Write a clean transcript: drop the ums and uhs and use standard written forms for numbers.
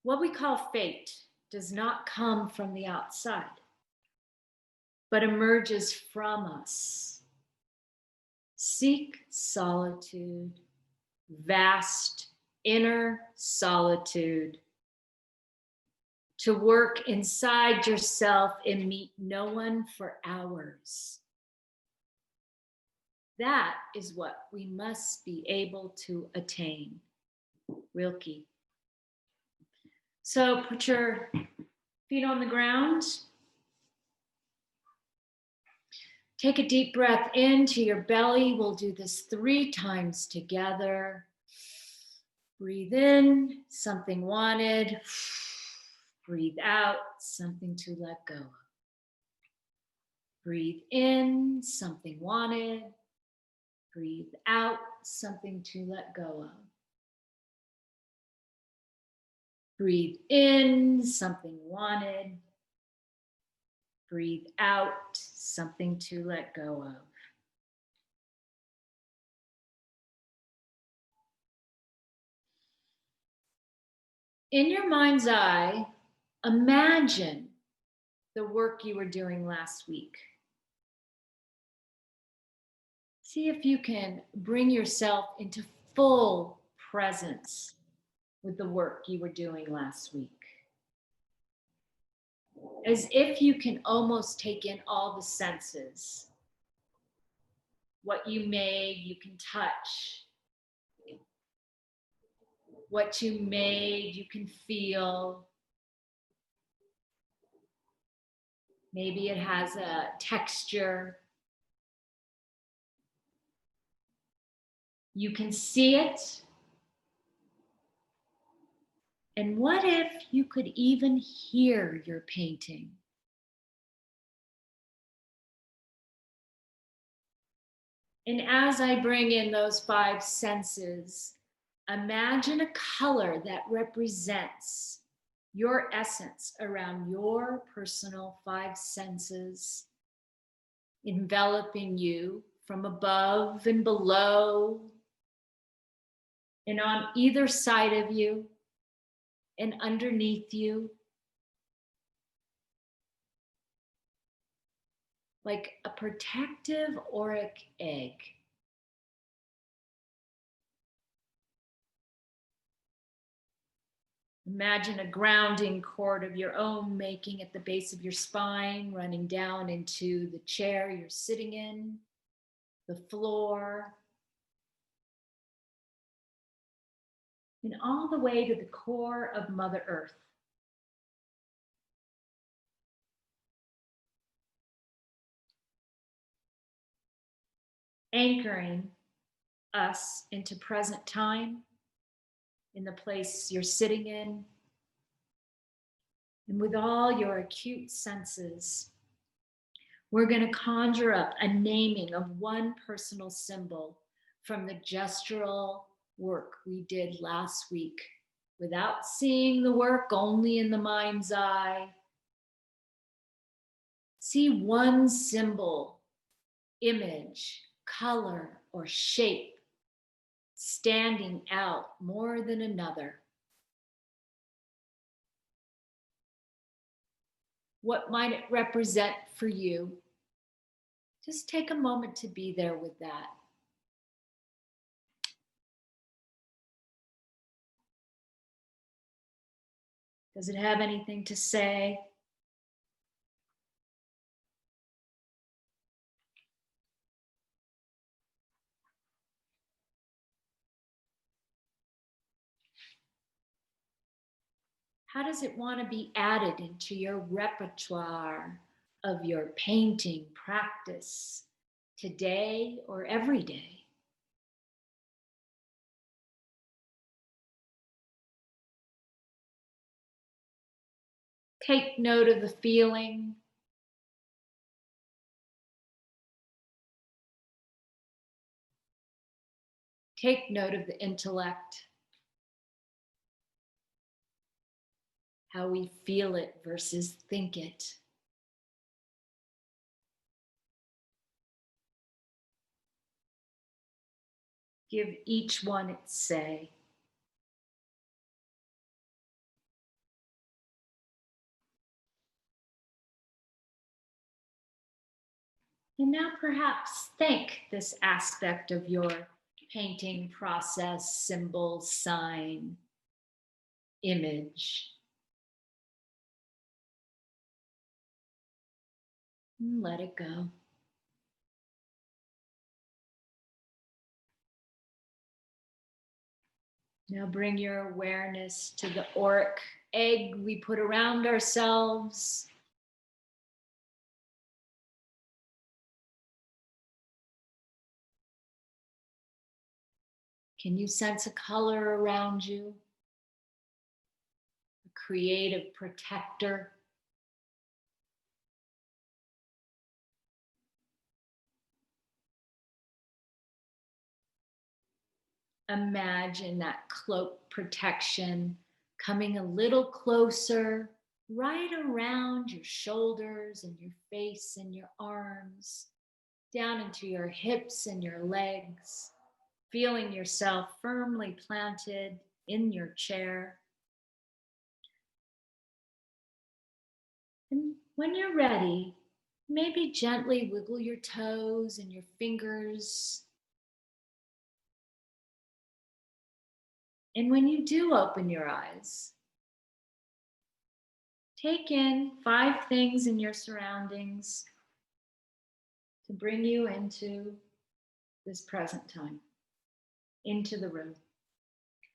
What we call fate does not come from the outside, but emerges from us. Seek solitude, vast inner solitude, to work inside yourself and meet no one for hours. That is what we must be able to attain. Wilkie. So put your feet on the ground. Take a deep breath into your belly. We'll do this 3 times together. Breathe in, something wanted. Breathe out, something to let go of. Breathe in, something wanted. Breathe out, something to let go of. Breathe in, something wanted. Breathe out, something to let go of. In your mind's eye, imagine the work you were doing last week. See if you can bring yourself into full presence with the work you were doing last week. As if you can almost take in all the senses. What you made, you can touch. What you made, you can feel. Maybe it has a texture. You can see it. And what if you could even hear your painting? And as I bring in those 5 senses, imagine a color that represents your essence around your personal 5 senses, enveloping you from above and below, and on either side of you, and underneath you, like a protective auric egg. Imagine a grounding cord of your own making at the base of your spine, running down into the chair you're sitting in, the floor, and all the way to the core of Mother Earth. Anchoring us into present time, in the place you're sitting in, and with all your acute senses, we're going to conjure up a naming of one personal symbol from the gestural work we did last week, without seeing the work, only in the mind's eye. See one symbol, image, color, or shape standing out more than another. What might it represent for you? Just take a moment to be there with that. Does it have anything to say? How does it want to be added into your repertoire of your painting practice today or every day? Take note of the feeling. Take note of the intellect. How we feel it versus think it. Give each one its say. And now perhaps thank this aspect of your painting process, symbol, sign, image. And let it go. Now bring your awareness to the auric egg we put around ourselves. Can you sense a color around you? A creative protector? Imagine that cloak protection coming a little closer, right around your shoulders and your face and your arms, down into your hips and your legs, feeling yourself firmly planted in your chair. And when you're ready, maybe gently wiggle your toes and your fingers. And when you do open your eyes, take in 5 things in your surroundings to bring you into this present time, into the room.